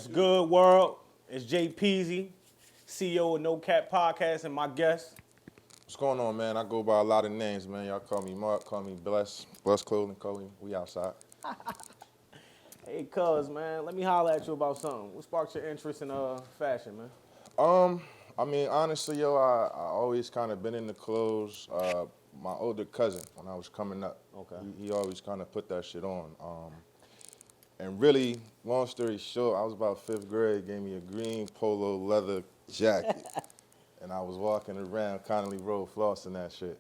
What's good, world? It's Jay Peasy, CEO of Nocappodcastllc, and my guest. What's going on, man? I go by a lot of names, man. Y'all call me Mark, call me Bless Clothing, call me. We outside. Hey, Keyz, man, let me holler at you about something. What sparked your interest in fashion, man? I mean, honestly, yo, I always kind of been into clothes. My older cousin, when I was coming up, Okay. he always kind of put that shit on. And really, long story short, I was about 5th grade, gave me a green polo leather jacket. And I was walking around, constantly roll flossing that shit.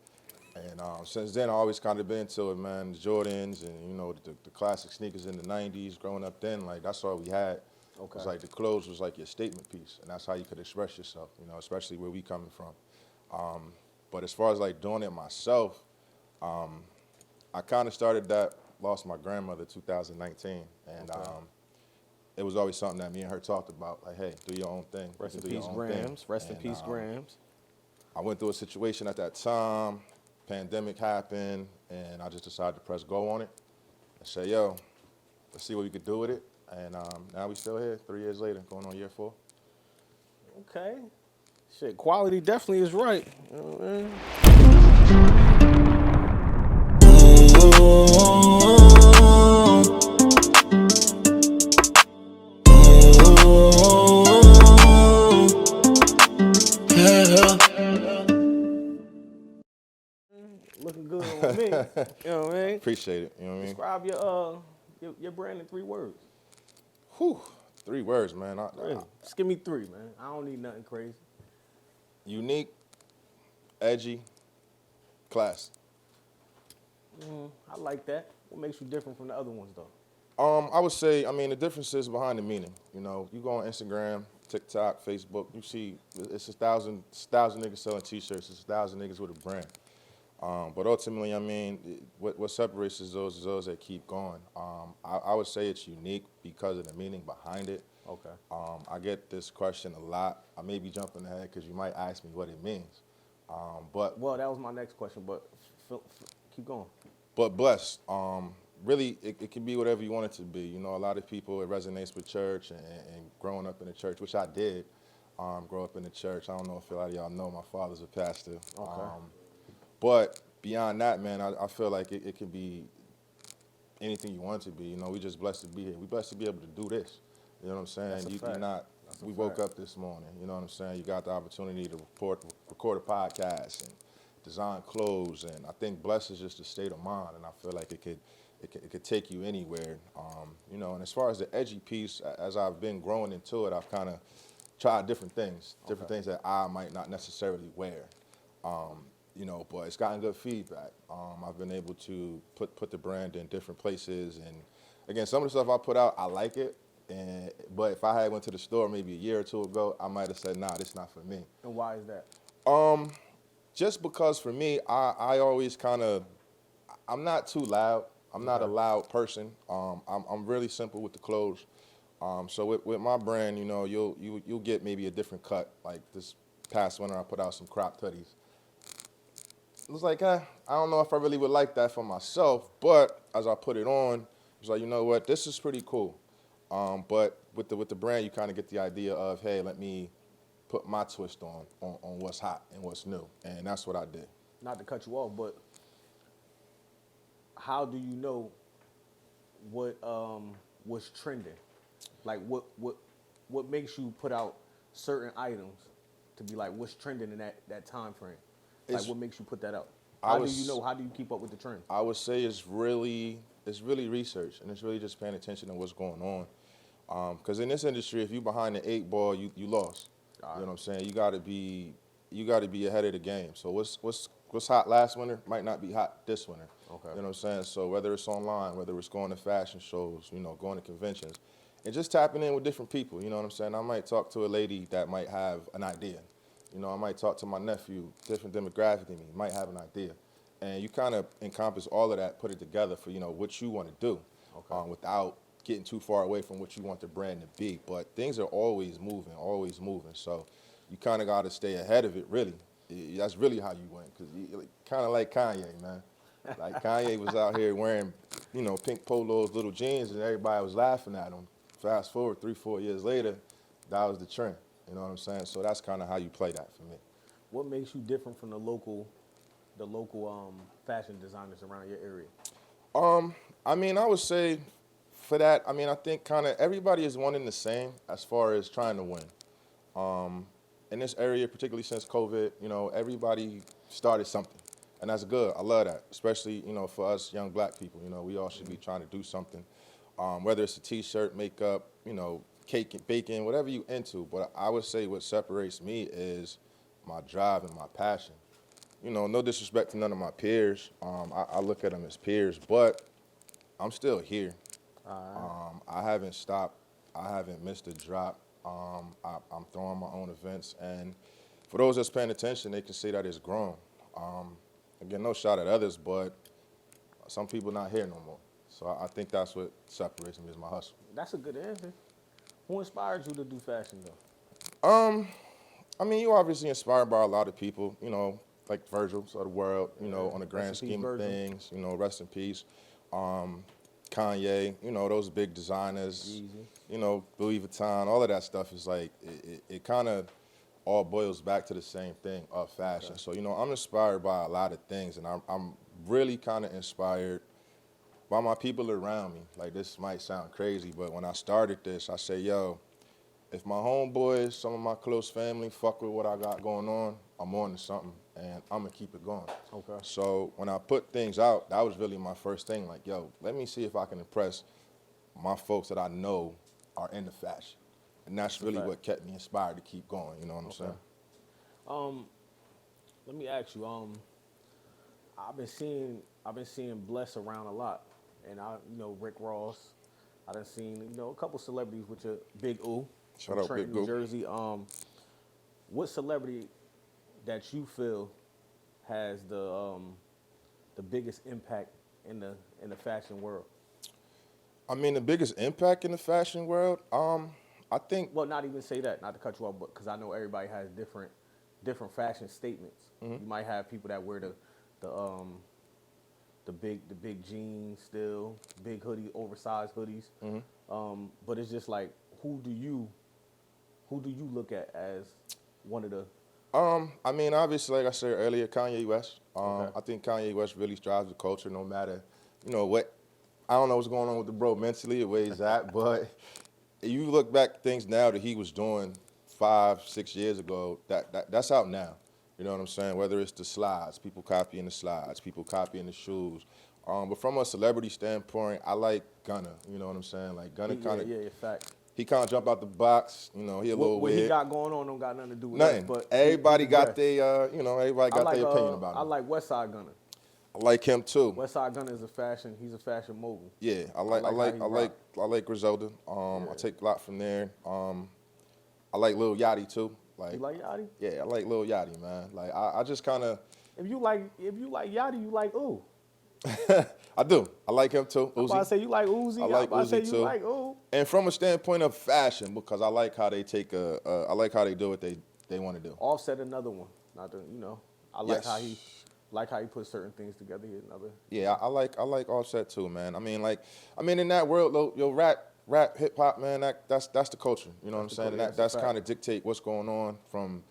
And since then, I always kind of been into it, man. The Jordans and, you know, the classic sneakers in the 90s, growing up then, like, that's all we had. Okay. It was like the clothes was like your statement piece, and that's how you could express yourself, you know, especially where we coming from. But as far as, like, doing it myself, I kind of started that, lost my grandmother 2019, and Okay. it was always something that me and her talked about, like, hey, do your own thing. Rest in do your peace, own Grams. thing. Rest in And, peace, Grams. I went through a situation at that time, pandemic happened, and I just decided to press go on it and say, yo, let's see what we could do with it. And now we still here, 3 years later, going on year 4. Okay. Shit, quality definitely is right. You know what I mean? Looking good on me. You know what I mean? Appreciate it, you know what I mean? Describe your brand in 3 words. Whew, 3 words, man. Really? Just give me 3, man. I don't need nothing crazy. Unique, edgy, class. I like that. What makes you different from the other ones, though? I would say, I mean, the difference is behind the meaning. You know, you go on Instagram, TikTok, Facebook, you see it's 1,000 niggas selling T-shirts. It's 1,000 niggas with a brand. But ultimately, I mean, what separates is those that keep going. I would say it's unique because of the meaning behind it. Okay. I get this question a lot. I may be jumping ahead because you might ask me what it means. But Well, that was my next question, but keep going. blessed. Really, it can be whatever you want it to be. You know, a lot of people, it resonates with church and growing up in the church, which I did grow up in the church. I don't know if a lot of y'all know my father's a pastor. Okay. But beyond that, man, I feel like it can be anything you want it to be. You know, we just blessed to be here. We blessed to be able to do this. You know what I'm saying? That's a fact. You're not. That's a We woke fact. up this morning. You know what I'm saying? You got the opportunity to record a podcast and design clothes, and I think blessed is just a state of mind, and I feel like it could take you anywhere. You know, and as far as the edgy piece, as I've been growing into it, I've kind of tried different things things that I might not necessarily wear. You know, but it's gotten good feedback. I've been able to put the brand in different places, and again, some of the stuff I put out, I like it. But if I had went to the store maybe a year or 2 ago, I might have said, nah, this not for me. And why is that? Just because for me, I always kind of, I'm not too loud. I'm not a loud person. I'm really simple with the clothes. So with my brand, you know, you'll get maybe a different cut. Like this past winter, I put out some cropped hoodies. It was like, I don't know if I really would like that for myself, but as I put it on, it was like, you know what, this is pretty cool. But with the brand, you kind of get the idea of, hey, let me put my twist on what's hot and what's new, and that's what I did. Not to cut you off, but how do you know what's trending? Like what makes you put out certain items to be like what's trending in that time frame? Like what makes you put that out? How do you know? How do you keep up with the trend? I would say it's really research, and it's really just paying attention to what's going on. Because in this industry, if you behind the 8 ball, you lost. You know what I'm saying? You got to be ahead of the game. So what's hot last winter might not be hot this winter. Okay. You know what I'm saying? So whether it's online, whether it's going to fashion shows, you know, going to conventions, and just tapping in with different people. You know what I'm saying? I might talk to a lady that might have an idea. You know, I might talk to my nephew, different demographic than me, might have an idea. And you kind of encompass all of that, put it together for, you know, what you want to do without getting too far away from what you want the brand to be. But things are always moving, always moving. So you kind of got to stay ahead of it, really. That's really how you win, because kind of like Kanye, man. Like Kanye was out here wearing, you know, pink polos, little jeans, and everybody was laughing at him fast forward 3-4 years later, that was the trend. You know what I'm saying? So that's kind of how you play that for me. What makes you different from the local fashion designers around your area? I mean, I would say for that, I mean, I think kind of everybody is one and the same as far as trying to win. In this area, particularly since COVID, you know, everybody started something. And that's good. I love that, especially, you know, for us young black people. You know, we all should be trying to do something, whether it's a T-shirt, makeup, you know, cake, baking, whatever you into. But I would say what separates me is my drive and my passion. You know, no disrespect to none of my peers. I look at them as peers, but I'm still here. I haven't stopped. I haven't missed a drop. I'm throwing my own events, and for those that's paying attention, they can see that it's grown. Again, no shot at others, but some people not here no more. So I think that's what separates me is my hustle. That's a good answer. Who inspired you to do fashion, though? I mean, you obviously inspired by a lot of people, you know, like Virgil's of the world, you know, on the grand scheme of things, you know, rest in peace. Kanye, you know, those big designers, Easy. You know, Louis Vuitton, all of that stuff is like, it kind of all boils back to the same thing of fashion. Okay. So, you know, I'm inspired by a lot of things, and I'm really kind of inspired by my people around me. Like, this might sound crazy, but when I started this, I say, yo, if my homeboys, some of my close family fuck with what I got going on, I'm on to something, and I'm going to keep it going. Okay. So when I put things out, that was really my first thing. Like, yo, let me see if I can impress my folks that I know are into fashion. And that's really what kept me inspired to keep going, you know what I'm saying? Let me ask you, I've been seeing Bless around a lot. And you know, Rick Ross. I done seen, you know, a couple celebrities with your Big O. Shout out Trenton, Big O. New Jersey. What celebrity that you feel has the biggest impact in the fashion world? I mean, the biggest impact in the fashion world, I think. Well, not even say that, not to cut you off, but because I know everybody has different fashion statements. Mm-hmm. You might have people that wear the big jeans still, big hoodie, oversized hoodies. Mm-hmm. But it's just like, who do you look at as one of the? I mean, obviously, like I said earlier, Kanye West. Okay. I think Kanye West really drives the culture, no matter, you know what. I don't know what's going on with the bro mentally, or where he's at, but you look back at things now that he was doing 5-6 years ago. That's out now. You know what I'm saying? Whether it's the slides, people copying the slides, people copying the shoes. But from a celebrity standpoint, I like Gunna. You know what I'm saying? Like Gunna kind of. Yeah, fact. He kind of jump out the box. You know, he a little weird. What he got going on don't got nothing to do with nothing. That, but everybody got their, everybody got their opinion about him. I like Westside Gunna. I like him too. Westside Gunna is he's a fashion mogul. Yeah, I like Griselda. I take a lot from there. I like Lil Yachty too. Like, you like Yachty? Yeah, I like Lil Yachty, man. Like I just kind of. If you like Yachty, you like Ooh. I do. I like him too. Uzi. I say you like Uzi. I like Uzi too. You like Ooh. And from a standpoint of fashion, because I like how they take I like how they do what they want to do. Offset another one. Not to, I like how he puts certain things together. Another. Yeah, I like Offset too, man. I mean, in that world, yo, rap, hip hop, man. That's the culture. You know what I'm saying? And that's kind of dictate what's going on from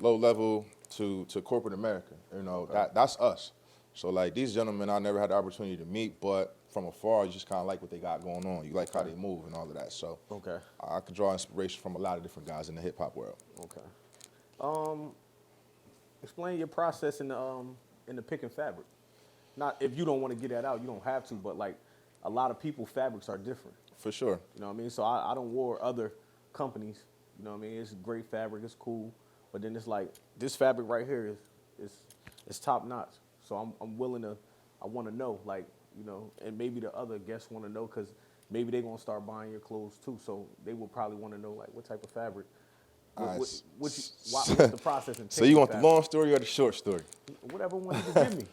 low level to corporate America. You know, that's us. So like these gentlemen, I never had the opportunity to meet, but from afar, you just kind of like what they got going on. You like how they move and all of that. So I could draw inspiration from a lot of different guys in the hip hop world. Okay. Explain your process in the picking fabric. Not if you don't want to get that out, you don't have to. But like a lot of people, fabrics are different. For sure. You know what I mean? So I don't war other companies. You know what I mean? It's great fabric, it's cool, but then it's like this fabric right here is top notch. So I'm willing to, I want to know, like, and maybe the other guests want to know because maybe they're going to start buying your clothes too. So they will probably want to know, like, what type of fabric. What's the process? So you want the long story or the short story? Whatever one you can give me.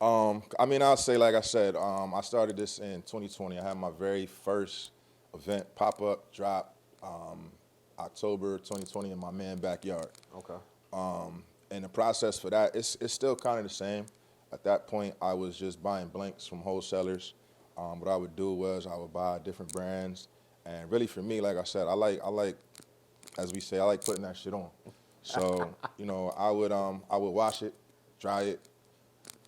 I mean, I'll say, like I said, I started this in 2020. I had my very first event, pop-up, drop, October 2020 in my man's backyard. Okay. And the process for that, it's still kind of the same. At that point, I was just buying blanks from wholesalers. What I would do was I would buy different brands, And really for me, like I said, I like, as we say, I like putting that shit on. So, you know, I would wash it, dry it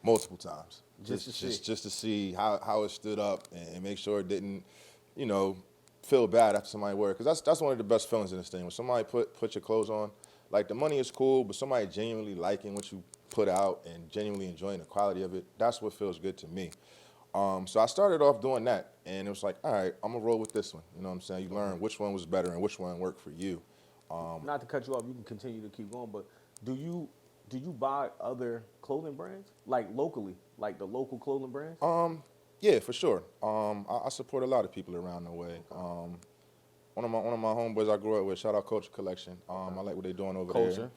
multiple times. Just to see how it stood up and make sure it didn't, you know, feel bad after somebody wear it. Because that's one of the best feelings in this thing. When somebody put your clothes on, like the money is cool, but somebody genuinely liking what you put out and genuinely enjoying the quality of it, that's what feels good to me. So I started off doing that, and it was like, all right, I'm going to roll with this one. You know what I'm saying? You learn which one was better and which one worked for you. Not to cut you off, you can continue to keep going, but do you buy other clothing brands, like locally, like the local clothing brands? Yeah, for sure. I support a lot of people around the way. One of my homeboys I grew up with, shout out Culture Collection. I like what they're doing over there.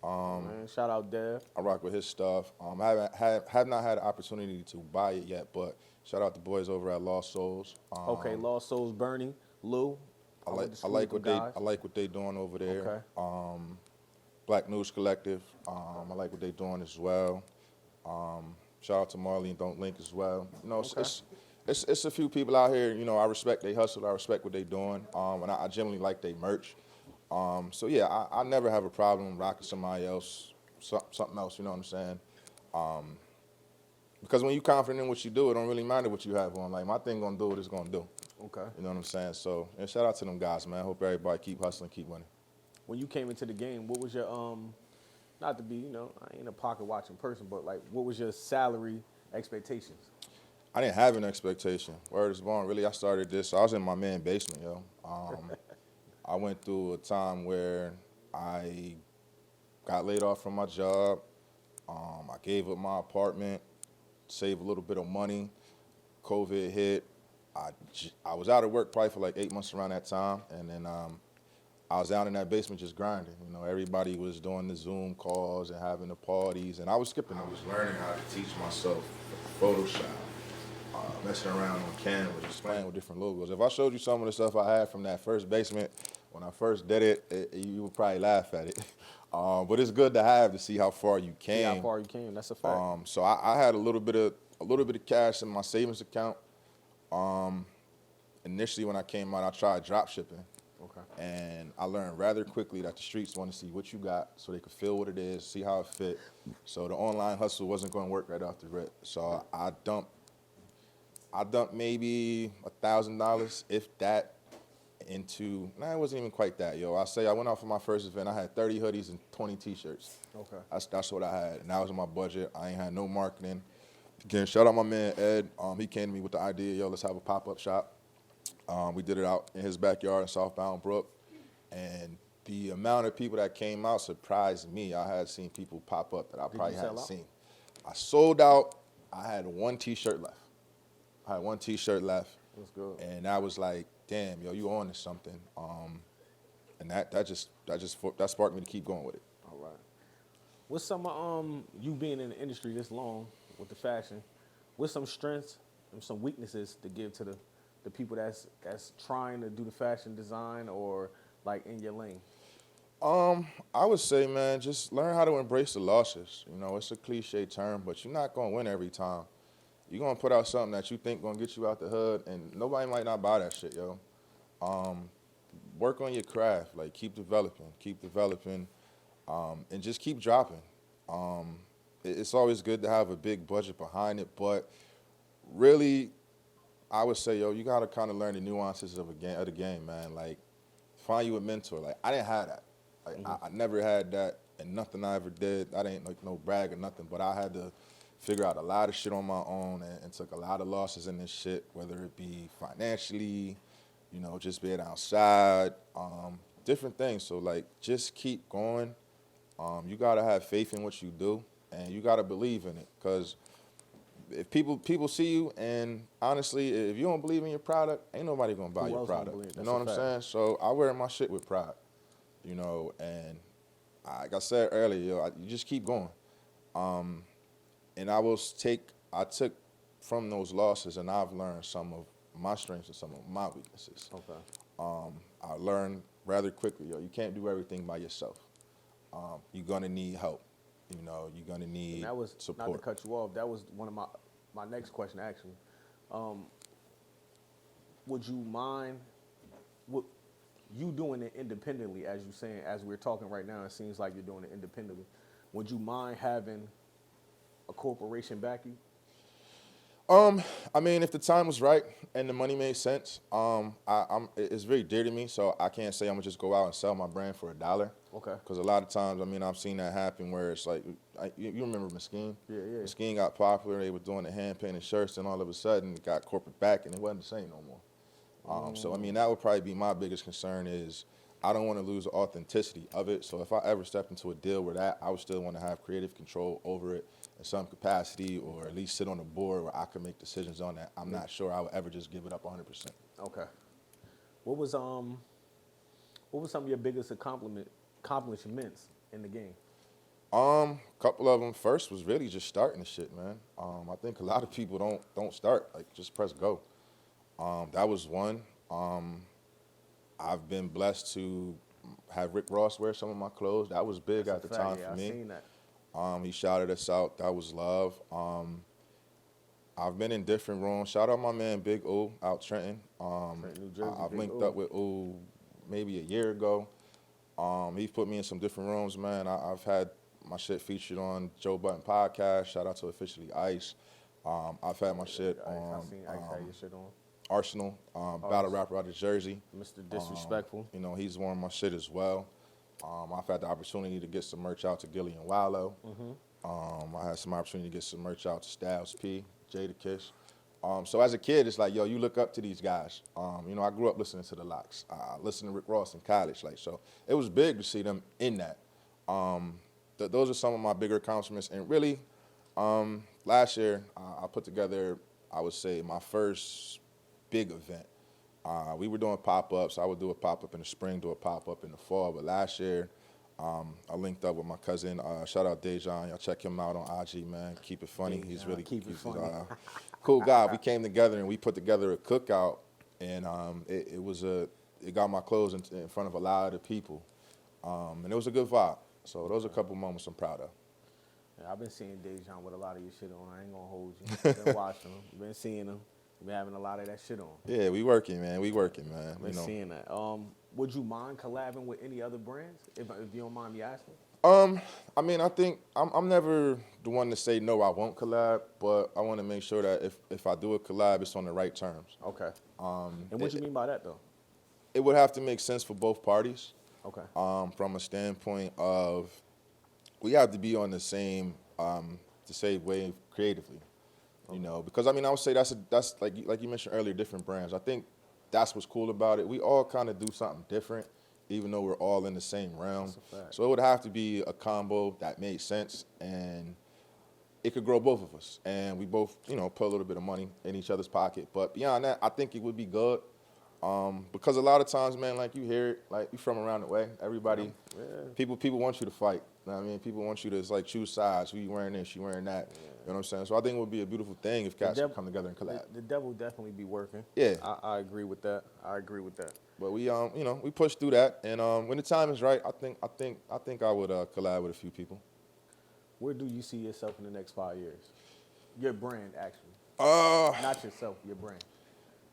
Man, shout out Dev. I rock with his stuff. I have not had the opportunity to buy it yet, but shout out the boys over at Lost Souls. Okay, Lost Souls, Bernie, Lou. I like what they doing over there. Okay. Black News Collective. I like what they doing as well. Shout out to Marley and Don't Link as well. You know, Okay. it's a few people out here. You know, I respect they hustle. I respect what they doing. And I generally like they merch. So yeah, I never have a problem rocking somebody else, something else. You know what I'm saying? Because when you're confident in what you do, it don't really matter what you have on. Like my thing gonna do what it's gonna do. Okay. You know what I'm saying? So and shout out to them guys, man. Hope everybody keep hustling, keep winning. When you came into the game, what was your not to be, you know, I ain't a pocket watching person, but like, what was your salary expectations? I didn't have an expectation. Word is born. Really, I started this. I was in my man's basement, yo. I went through a time where I got laid off from my job. I gave up my apartment, saved a little bit of money. COVID hit. I was out of work probably for like 8 months around that time, and then I was down in that basement just grinding. You know, everybody was doing the Zoom calls and having the parties, and I was skipping them. I was learning how to teach myself Photoshop, messing around on Canva, just playing with different logos. If I showed you some of the stuff I had from that first basement, when I first did it, you would probably laugh at it. But it's good to have to see how far you came. See how far you came. That's a fact. So I had a little bit of cash in my savings account. Initially, when I came out, I tried drop shipping. Okay. And I learned rather quickly that the streets want to see what you got so they could feel what it is, see how it fit. So the online hustle wasn't going to work right off the rip. So I dumped maybe $1,000, if that, into, it wasn't even quite that, yo. I went out for my first event. I had 30 hoodies and 20 T-shirts. Okay. That's what I had, and that was in my budget. I ain't had no marketing. Again, shout out my man Ed. He came to me with the idea, yo, let's have a pop-up shop. We did it out in his backyard in Southbound Brook, and the amount of people that came out surprised me. I had seen people pop up that I probably hadn't seen. I sold out. I had one T-shirt left. That's good. And that was like, damn, yo, you on to something. And that sparked me to keep going with it. All right. What's some you being in the industry this long with the fashion? What's some strengths and some weaknesses to give to the people that's trying to do the fashion design or like in your lane? I would say, man, just learn how to embrace the losses. You know, it's a cliche term, but you're not gonna win every time. You're gonna put out something that you think gonna get you out the hood, and nobody might not buy that shit, yo. Work on your craft, like keep developing, and just keep dropping. It's always good to have a big budget behind it, but really, I would say, yo, you gotta kind of learn the nuances of the game, man. Like, find you a mentor. Like, I didn't have that. Like, I never had that, and nothing I ever did. I ain't like no brag or nothing, but I had to figure out a lot of shit on my own, and took a lot of losses in this shit, whether it be financially, you know, just being outside, different things. So like, just keep going. You gotta have faith in what you do, and you gotta believe in it, because if people see you, and honestly, if you don't believe in your product, ain't nobody gonna buy your product. You know what I'm saying? So I wear my shit with pride, you know, and like I said earlier, yo, you just keep going. And I took from those losses, and I've learned some of my strengths and some of my weaknesses. Okay. I learned rather quickly, yo, you can't do everything by yourself. You're gonna need help. You know, you're gonna need support. Not to cut you off, that was one of my next question, actually. Would you mind what you doing it independently, as you saying, as we're talking right now, it seems like you're doing it independently. Would you mind having a corporation back you? I mean, if the time was right and the money made sense, it's very dear to me, so I can't say I'm gonna just go out and sell my brand for $1. Okay. Because a lot of times, I mean, I've seen that happen where it's like, you remember Mesquite? Yeah. Mesquite got popular. They were doing the hand painted shirts, and all of a sudden, it got corporate back, and it wasn't the same no more. So I mean, that would probably be my biggest concern is I don't want to lose the authenticity of it. So if I ever step into a deal where that, I would still want to have creative control over it in some capacity, or at least sit on the board where I could make decisions on that. I'm not sure I would ever just give it up 100%. Okay. What was some of your biggest accomplishments in the game? Couple of them. First was really just starting the shit, man. I think a lot of people don't start, like just press go. That was one. I've been blessed to have Rick Ross wear some of my clothes. That was big at the time for me. I seen that. He shouted us out. That was love. I've been in different rooms. Shout out my man Big O out Trenton. Trenton, New Jersey, I've Big linked O. up with O maybe a year ago. He's put me in some different rooms, man. I've had my shit featured on Joe Budden podcast. Shout out to Officially Ice. I've had my shit on I seen Ice had your shit on. Arsenal, battle rapper out of Jersey. Mr. Disrespectful. You know, he's worn my shit as well. I've had the opportunity to get some merch out to Gilly and Wallow. I had some opportunity to get some merch out to Styles P, Jada Kish. So as a kid, it's like, yo, you look up to these guys. You know, I grew up listening to the Locks. I listened to Rick Ross in college. Like, so it was big to see them in that. Those are some of my bigger accomplishments. And really, last year, I put together, I would say, my first big event. We were doing pop-ups. I would do a pop-up in the spring, do a pop-up in the fall. But last year, I linked up with my cousin. Shout out Dejan. Y'all check him out on IG, man. Keep it funny. He's really Keep it funny. Cool guy. We came together and we put together a cookout, and it got my clothes in front of a lot of people, and it was a good vibe. So those are a couple moments I'm proud of. Yeah, I've been seeing Dejan with a lot of your shit on. I ain't gonna hold you. Been watching him. Been seeing him. Been having a lot of that shit on. Yeah, we working, man. Been seeing that. Would you mind collabing with any other brands, if you don't mind me asking? I mean, I think I'm never the one to say no, I won't collab, but I want to make sure that if I do a collab, it's on the right terms. Okay. And what you mean by that, though? It would have to make sense for both parties. Okay. From a standpoint of, we have to be on the same wave creatively, you know, because I mean, I would say that's like you mentioned earlier, different brands. I think that's what's cool about it. We all kind of do something different, even though we're all in the same realm. That's a fact. So it would have to be a combo that made sense, and it could grow both of us. And we both, you know, put a little bit of money in each other's pocket. But beyond that, I think it would be good. Because a lot of times, man, like you hear it, like you from around the way, everybody, people want you to fight. You know what I mean? People want you to like choose sides. Who you wearing this? You wearing that? Yeah. You know what I'm saying? So I think it would be a beautiful thing if cats could come together and collab. The devil definitely be working. Yeah, I agree with that. But we, you know, we push through that, and when the time is right, I think I would collab with a few people. Where do you see yourself in the next 5 years? Your brand, actually. Not yourself, your brand.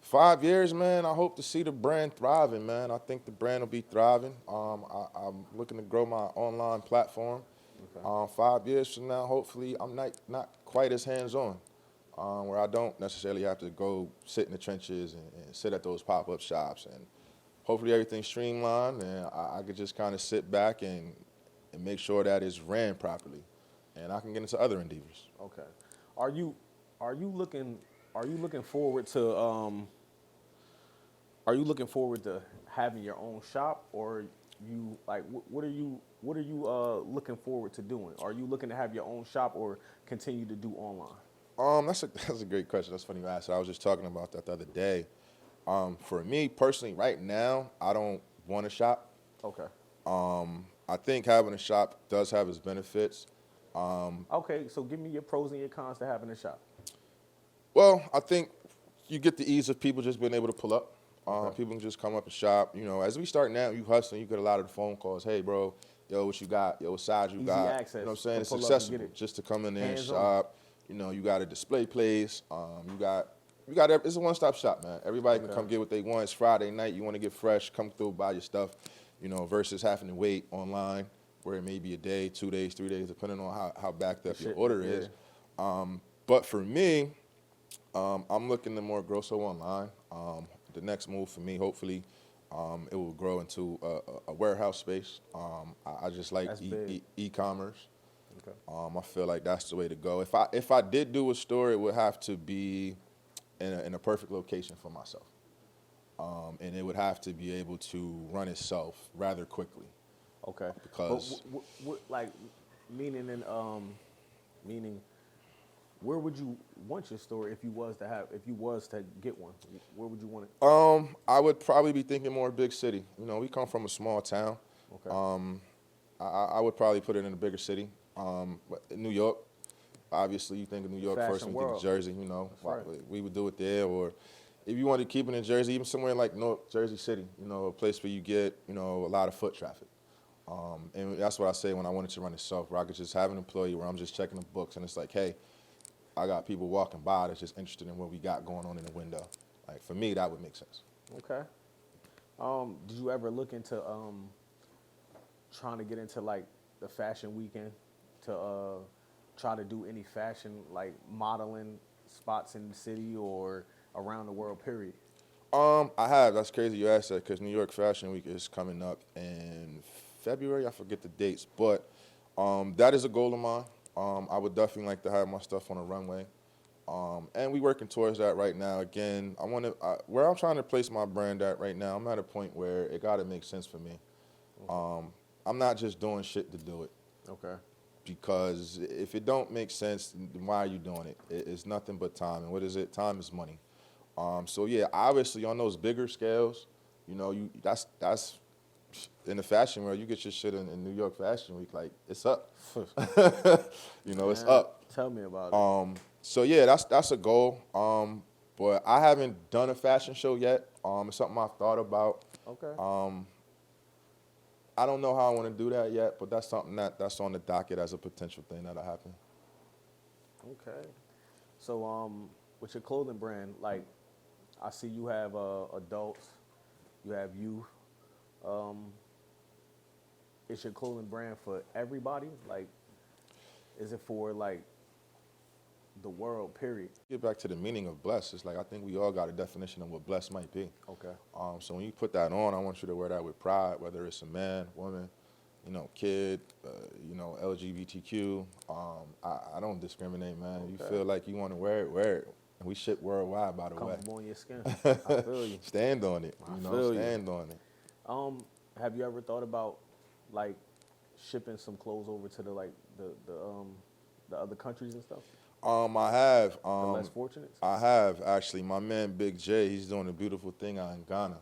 5 years, man, I hope to see the brand thriving, man. I think the brand will be thriving. I'm looking to grow my online platform. Okay. 5 years from now, hopefully, I'm not quite as hands-on, where I don't necessarily have to go sit in the trenches and sit at those pop-up shops. And hopefully everything's streamlined, and I could just kind of sit back and make sure that it's ran properly, and I can get into other endeavors. Okay. Are you looking forward to having your own shop, or you like what are you looking forward to doing? Are you looking to have your own shop or continue to do online? That's a great question. That's funny you asked. I was just talking about that the other day. For me personally, right now, I don't want a shop. Okay. I think having a shop does have its benefits. Okay, so give me your pros and your cons to having a shop. Well, I think you get the ease of people just being able to pull up. Okay. People can just come up and shop. You know, as we start now, you hustling, you get a lot of the phone calls. Hey, bro, yo, what you got? Yo, what size you Easy got? access. You know what I'm saying? It's Pull up and accessible get it. just to come in there and Hands on. shop. You know, you got a display place. You got it's a one-stop shop, man. Everybody can come get what they want. It's Friday night. You want to get fresh, come through, buy your stuff, versus having to wait online where it may be a day, 2 days, 3 days, depending on how backed up your order is. But for me, I'm looking to more grow so online. The next move for me, hopefully, it will grow into a warehouse space. I just like e-commerce. Okay. I feel like that's the way to go. If I did do a store, it would have to be in a perfect location for myself, and it would have to be able to run itself rather quickly. Okay. Because what like meaning where would you want your store if you was to get one? Where would you want it? I would probably be thinking more big city. We come from a small town. Okay. I would probably put it in a bigger city. New York, obviously, you think of New York first, and you think of Jersey. Right. We would do it there, or if you want to keep it in Jersey, even somewhere like Jersey City, a place where you get a lot of foot traffic. And that's what I say when I wanted to run itself, where I could just have an employee where I'm just checking the books, and it's like, hey, I got people walking by that's just interested in what we got going on in the window. Like, for me, that would make sense. Okay. Did you ever look into trying to get into like the fashion weekend to try to do any fashion like modeling spots in the city or around the world, period? I have. That's crazy you asked that, because New York Fashion Week is coming up in February. I forget the dates, but that is a goal of mine. I would definitely like to have my stuff on a runway, and we're working towards that right now. Again, where I'm trying to place my brand at right now, I'm at a point where it got to make sense for me. Okay. I'm not just doing shit to do it. Okay. Because if it don't make sense, then why are you doing it? It's nothing but time, and what is it? Time is money. So yeah, obviously on those bigger scales, that's in the fashion world. You get your shit in New York Fashion Week, like, it's up. It's up. Tell me about it. So yeah, that's a goal. But I haven't done a fashion show yet. It's something I've thought about. Okay. I don't know how I want to do that yet, but that's something that's on the docket as a potential thing that'll happen. Okay. So with your clothing brand, like, I see you have adults, you have youth. Is your clothing brand for everybody? Like, is it for like the world, period? Get back to the meaning of blessed. It's like, I think we all got a definition of what blessed might be. Okay. So when you put that on, I want you to wear that with pride, whether it's a man, woman, kid, LGBTQ. I don't discriminate, man. Okay. You feel like you want to wear it. And we ship worldwide, by the way. Comfortable on your skin. I feel you. Stand on it. Stand on it. Have you ever thought about like shipping some clothes over to the other countries and stuff? I have. The less fortunate? I have, actually. My man Big J, he's doing a beautiful thing out in Ghana.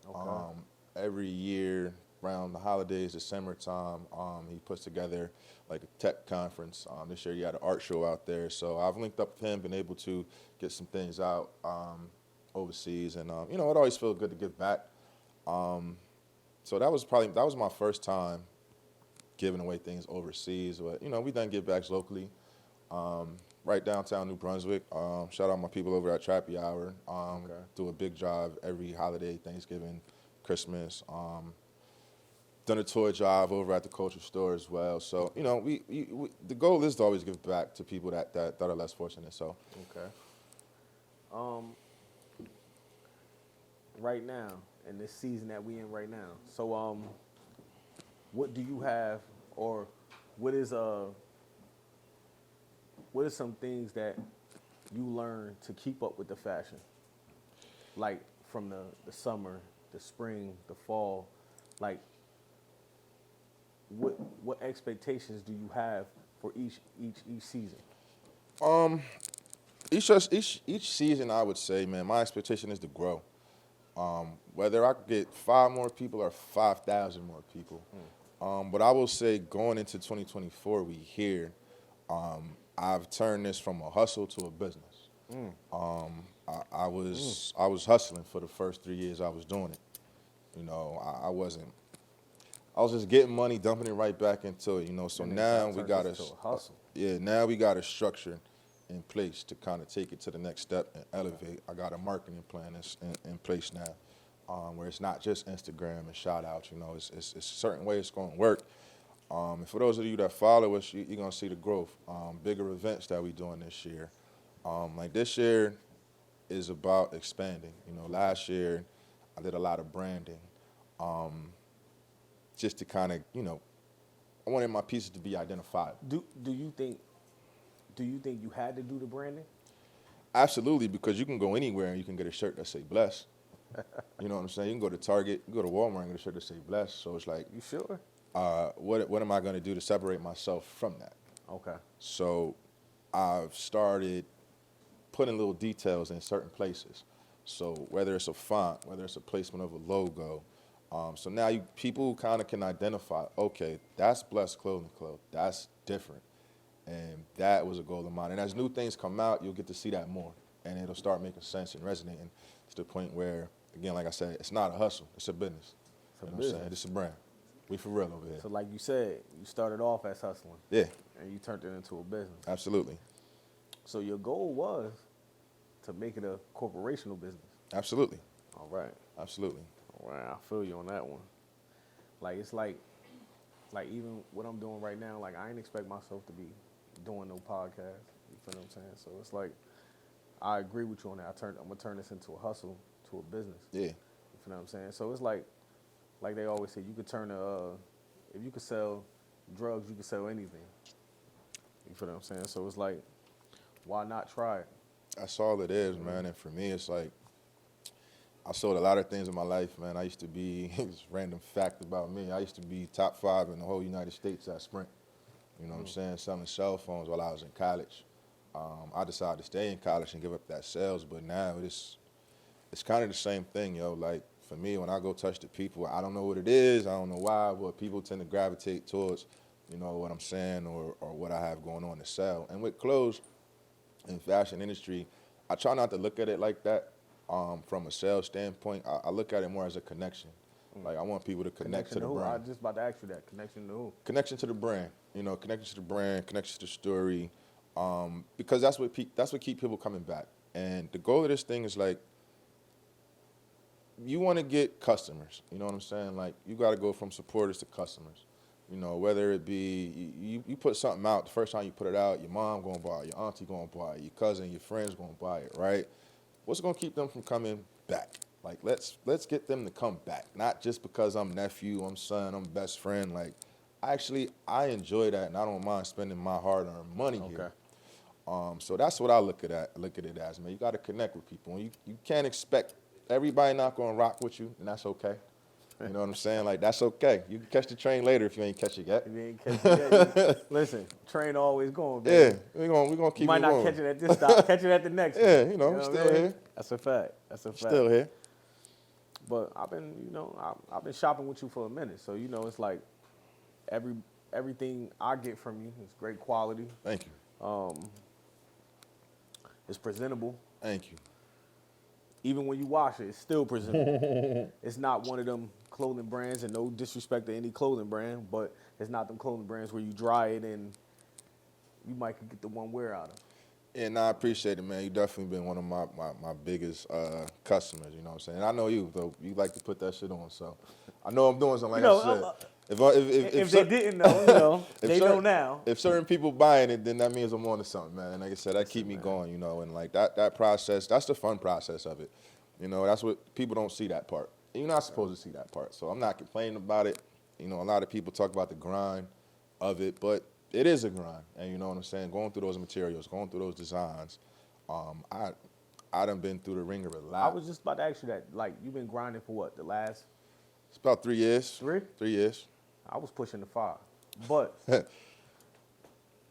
Okay. Every year around the holidays, December time, he puts together like a tech conference. This year he had an art show out there. So I've linked up with him, been able to get some things out overseas. And, it always feels good to give back. So that was my first time giving away things overseas. But, we done give backs locally. Right downtown New Brunswick. Shout out my people over at Trappy Hour. Do a big drive every holiday, Thanksgiving, Christmas. Done a toy drive over at the Culture Store as well. So, we the goal is to always give back to people that are less fortunate. So. Okay. Right now, in this season that we in right now, so what do you have, or what is some things that you learn to keep up with the fashion? Like from the summer, the spring, the fall, like what expectations do you have for each season? Each season, I would say, man, my expectation is to grow. Whether I could get 5 more people or 5,000 more people. But I will say, going into 2024, we here. I've turned this from a hustle to a business. I was hustling for the first 3 years I was doing it. I was just getting money, dumping it right back into it. So now we got to hustle. Yeah, now we got to structure in place to kind of take it to the next step and elevate. I got a marketing plan that's in place now, where it's not just Instagram and shout outs. It's a certain way it's going to work. And for those of you that follow us, you're going to see the growth. Bigger events that we're doing this year. Like this year is about expanding. Last year I did a lot of branding, just to kind of, I wanted my pieces to be identified. Do you think you had to do the branding? Absolutely, because you can go anywhere and you can get a shirt that say bless. You know what I'm saying? You can go to Target, you go to Walmart and get a shirt that say bless. So it's like, you sure? What am I going to do to separate myself from that? Okay. So I've started putting little details in certain places. So whether it's a font, whether it's a placement of a logo. So now people kind of can identify, okay, that's Blessed Clothing Club. That's different. And that was a goal of mine. And as new things come out, you'll get to see that more. And it'll start making sense and resonating to the point where, again, like I said, it's not a hustle. It's a business. It's a you know business. What I'm saying? It's a brand. We for real over here. So like you said, you started off as hustling. Yeah. And you turned it into a business. Absolutely. So your goal was to make it a corporational business. Absolutely. All right. Absolutely. All right, I feel you on that one. Like, it's like even what I'm doing right now, like, I ain't expect myself to be doing no podcast. You feel what I'm saying? So it's like, I agree with you on that. I'm going to turn this into a hustle, to a business. Yeah. You feel what I'm saying? So it's like they always say, you could turn if you could sell drugs, you could sell anything. You feel what I'm saying? So it's like, why not try it? That's all it is, man. And for me, it's like, I sold a lot of things in my life, man. I used to be, it's a random fact about me, I used to be top 5 in the whole United States at Sprint. You know what I'm saying? Selling cell phones while I was in college. I decided to stay in college and give up that sales, but now it's kind of the same thing, yo. Like, for me, when I go touch the people, I don't know what it is, I don't know why, but people tend to gravitate towards, what I'm saying or what I have going on to sell. And with clothes and fashion industry, I try not to look at it like that. From a sales standpoint, I look at it more as a connection. Like, I want people to connect to the brand. I was just about to ask you that. Connection to who? Connection to the brand. Connection to the brand, connection to the story. Because that's what keep people coming back. And the goal of this thing is, like, you want to get customers. You know what I'm saying? Like, you got to go from supporters to customers. Whether it be you put something out, the first time you put it out, your mom going to buy it, your auntie going to buy it, your cousin, your friends going to buy it, right? What's going to keep them from coming back? Like, let's get them to come back. Not just because I'm nephew, I'm son, I'm best friend. Like, I enjoy that, and I don't mind spending my hard-earned money here. So that's what I look at it as, man. You got to connect with people. And you can't expect everybody not going to rock with you, and that's okay. You know what I'm saying? Like, that's okay. You can catch the train later if you ain't catch it yet. If you ain't catch it yet, listen, train always going, baby. Yeah, we're gonna keep it going. You might not catch it at this stop, catch it at the next one. Yeah, I'm still here. That's a fact. Still here. But I've been shopping with you for a minute, so it's like everything I get from you is great quality. Thank you. It's presentable. Thank you. Even when you wash it, it's still presentable. It's not one of them clothing brands, and no disrespect to any clothing brand, but it's not them clothing brands where you dry it and you might could get the one wear out of. Yeah, I appreciate it, man. You definitely been one of my biggest customers, you know what I'm saying? And I know you, though. You like to put that shit on, so I know I'm doing something like I said. If they didn't know, they know now. If certain people buying it, then that means I'm on to something, man. And like I said, that keep me going, and like that process, that's the fun process of it. That's what people don't see, that part. And you're not supposed to see that part. So I'm not complaining about it. A lot of people talk about the grind of it, but it is a grind. And you know what I'm saying? Going through those materials, going through those designs. I done been through the ringer a lot. I was just about to ask you that. Like, you've been grinding for what, the last? It's about 3 years. 3? 3 years. I was pushing the 5. But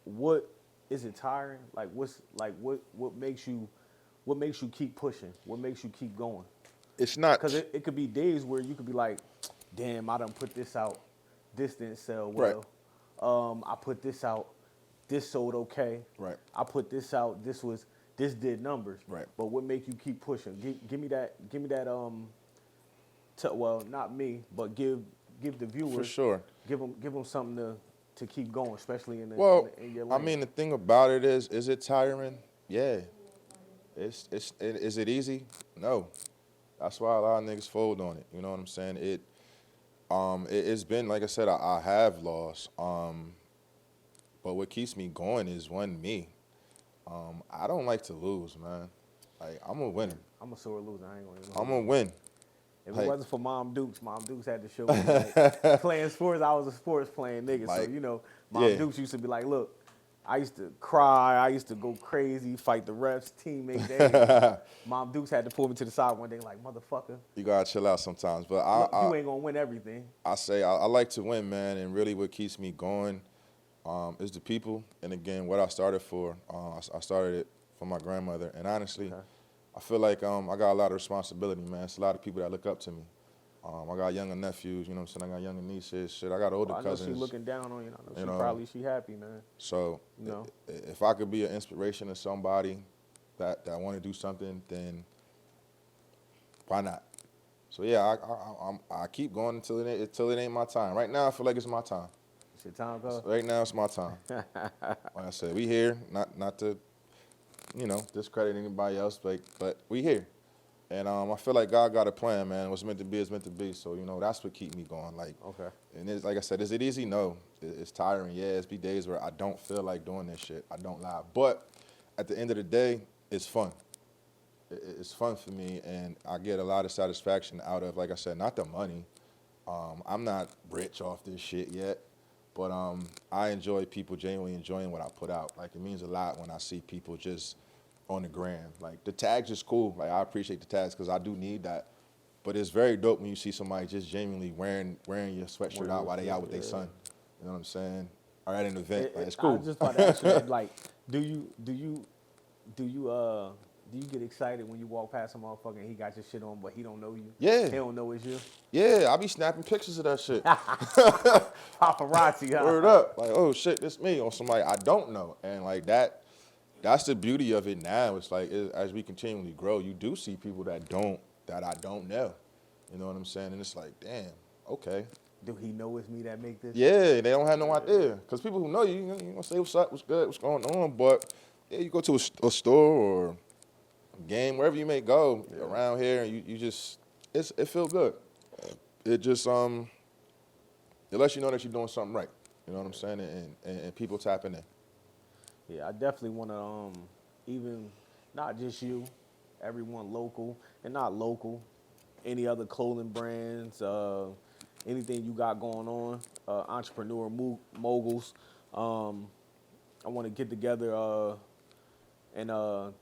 what is it tiring? Like, what makes you keep pushing? What makes you keep going? It's not, because it could be days where you could be like, damn, I done put this out, this didn't sell well. Right. I put this out, this sold okay. Right. I put this out, this did numbers. Right. But what make you keep pushing? Give me that. Well, not me, but give the viewers. For sure. Give them something to keep going, especially in your lane. I mean, the thing about it is it tiring? Yeah. Is it easy? No. That's why a lot of niggas fold on it. You know what I'm saying? It's been, like I said, I have lost. But what keeps me going is me. I don't like to lose, man. Like, I'm a winner. I'm a sore loser. I ain't gonna even I'm hold a you. win. If Like, it wasn't for Mom Dukes had to show me, like, playing sports, I was a sports playing nigga. Like, So, you know, Mom yeah. Dukes used to be like, look, I used to cry. I used to go crazy, fight the refs, teammates. Mom Dukes had to pull me to the side one day like, motherfucker, You gotta chill out sometimes. But look, you ain't going to win everything. I say I like to win, man. And really what keeps me going is the people. And again, what I started for, I started it for my grandmother. And honestly, Okay. I feel like I got a lot of responsibility, man. It's a lot of people that look up to me. I got younger nephews, you know what I'm saying? I got younger nieces, shit. I got older I know cousins. she looking down on you. I know she happy, man. So You know? if I could be an inspiration to somebody that want to do something, then why not? So yeah, I keep going until it ain't my time. Right now, I feel like it's my time. It's your time, go. Right now, it's my time. Like I said, we here, not to, discredit anybody else, but we here. And I feel like God got a plan, man. What's meant to be is meant to be. So, that's what keep me going. Like, Okay. And it's, like I said, is it easy? No. It's tiring. Yeah, it's be days where I don't feel like doing this shit. I don't lie. But at the end of the day, it's fun. It's fun for me, and I get a lot of satisfaction out of, like I said, not the money. I'm not rich off this shit yet, but I enjoy people genuinely enjoying what I put out. Like, it means a lot when I see people just on the gram. Like, the tags is cool. Like, I appreciate the tags because I do need that. But it's very dope when you see somebody just genuinely wearing your sweatshirt out while they out with their son. You know what I'm saying? Or at an event. Like, it's cool. I was just about to ask you that. Like, do you get excited when you walk past a motherfucker and he got your shit on, but he don't know you? Yeah. He don't know it's you? Yeah, I be snapping pictures of that shit. Paparazzi, huh? Word up. Like, oh, shit, this me. Or somebody I don't know. And, like, that's the beauty of it now. It's like, as we continually grow, you do see people that I don't know. You know what I'm saying? And it's like, damn, okay. Do he know it's me that make this? Yeah, they don't have no idea. Because people who know you, you gonna say what's up, what's good, what's going on. But, yeah, you go to a store or a game, wherever you may go around here, and you just, it feels good. It just, it lets you know that you're doing something right. You know what I'm saying? And people tapping in. Yeah, I definitely want to, even, not just you, everyone local and not local, any other clothing brands, anything you got going on, entrepreneur moguls. I want to get together and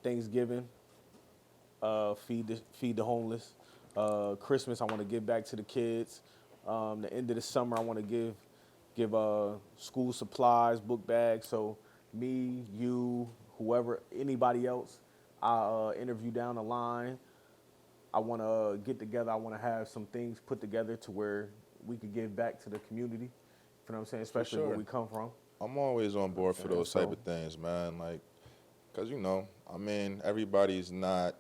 Thanksgiving, feed the homeless. Christmas, I want to give back to the kids. The end of the summer, I want to give school supplies, book bags. So me, you, whoever, anybody else, I interview down the line. I want to get together. I want to have some things put together to where we could give back to the community. You know what I'm saying? Especially where we come from. I'm always on board for those type of things, man. Like, because, everybody's not,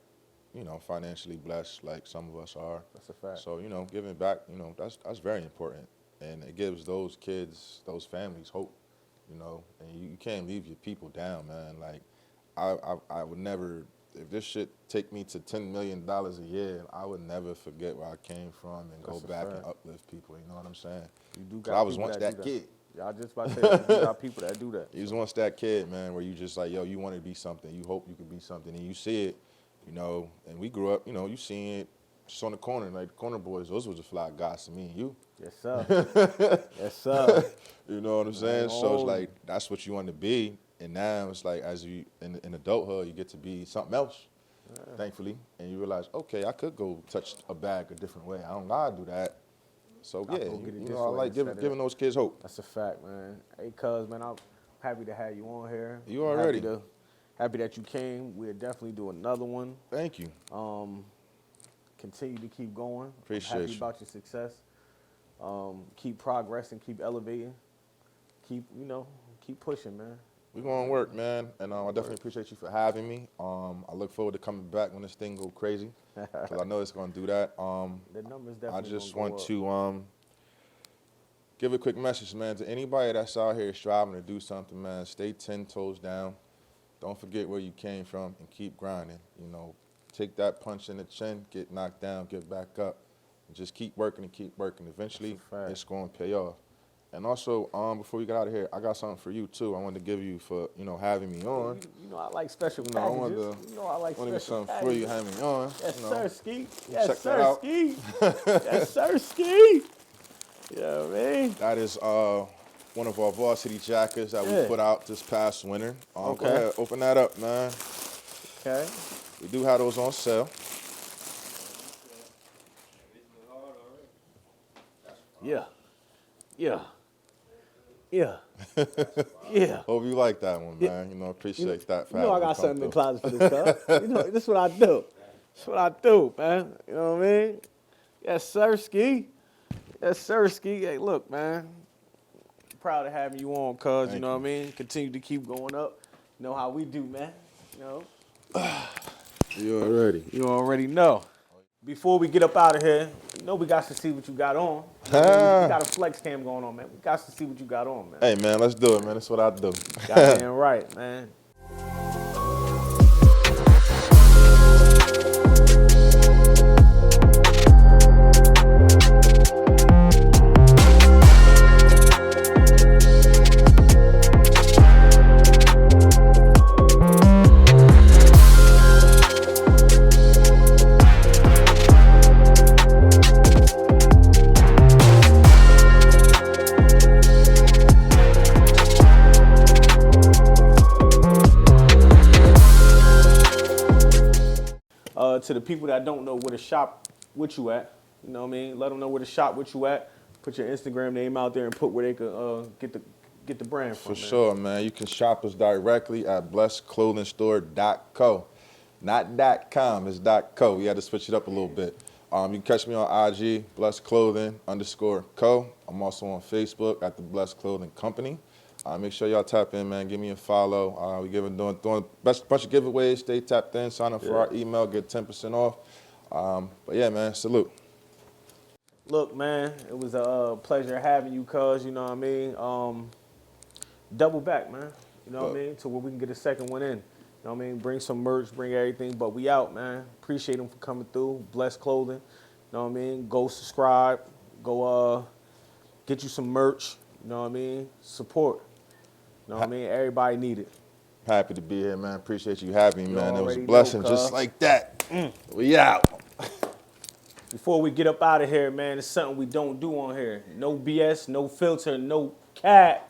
financially blessed like some of us are. That's a fact. So, giving back, that's very important. And it gives those kids, those families hope, and you can't leave your people down, man. Like, I would never, if this shit take me to $10 million a year, I would never forget where I came from and go back and uplift people. You know what I'm saying? You do got I was once that kid. Yeah, I just about to say, you got people that do that. You was once that kid, man, where you just like, yo, you want to be something. You hope you can be something. And you see it, and we grew up, you seen it just on the corner, like the corner boys. Those was the fly guys to me and you. Yes, sir. Yes, sir. You know what I'm saying? So it's like, that's what you want to be. And now it's like, as you in adulthood, you get to be something else, thankfully. And you realize, okay, I could go touch a bag a different way. I don't gotta do that. So yeah, I like giving those kids hope. That's a fact, man. Hey, cuz, man, I'm happy to have you on here. You already. Happy that you came. We'll definitely do another one. Thank you. Continue to keep going. Appreciate I'm happy you. about your success. Keep progressing, keep elevating. Keep pushing, man. We're going to work, man, and I definitely appreciate you for having me. I look forward to coming back when this thing go crazy, because I know it's going to do that. The numbers definitely I just want to give a quick message, man, to anybody that's out here striving to do something, man. Stay 10 toes down. don't forget where you came from and keep grinding. You know, take that punch in the chin, get knocked down, get back up, and just keep working and keep working. Eventually, it's going to pay off. And also, before we get out of here, I got something for you too. I wanted to give you for having me on. You know I like special packages. I wanted to get something for you, having me on. Yes, sir, Ski. Yes, sir, Ski. Yes, sir, Ski. You know what I mean? That is one of our varsity jackets that we put out this past winter. Go ahead, open that up, man. Okay. We do have those on sale. Yeah. Yeah. Yeah. Yeah. Hope you like that one, man. You know, appreciate that. You know I got something in the closet for this stuff. You know, this is what I do. This is what I do, man. You know what I mean? Yes, sir, Ski. Yes, sir, Ski. Hey, look, man. Proud of having you on, cuz, you know what I mean? Continue to keep going up. You know how we do, man. You know? You already know. Before we get up out of here, you know we got to see what you got on. We got a flex cam going on, man. We got to see what you got on, man. Hey, man, let's do it, man. That's what I do. Goddamn right, man. To the people that don't know where to shop with you at, you know what I mean? Let them know where to shop with you at. Put your Instagram name out there and put where they could get the brand from. For sure, man. You can shop us directly at blessedclothingstore.co. Not .com, it's .co. We had to switch it up a little bit. You can catch me on IG, blessedclothing_co. I'm also on Facebook at the Blessed Clothing Company. Make sure y'all tap in, man. Give me a follow. We doing a bunch of giveaways. Stay tapped in. Sign up for our email. Get 10% off. But yeah, man. Salute. Look, man. It was a pleasure having you, cuz. You know what I mean? Double back, man. You know what I mean? To where we can get a second one in. You know what I mean? Bring some merch. Bring everything. But we out, man. Appreciate them for coming through. Blessed Clothing. You know what I mean? Go subscribe. Go get you some merch. You know what I mean? Support. You know what I mean? Everybody need it. Happy to be here, man. Appreciate you having me, man. It was a blessing just like that. We out. Before we get up out of here, man, it's something we don't do on here. No BS, no filter, no cap.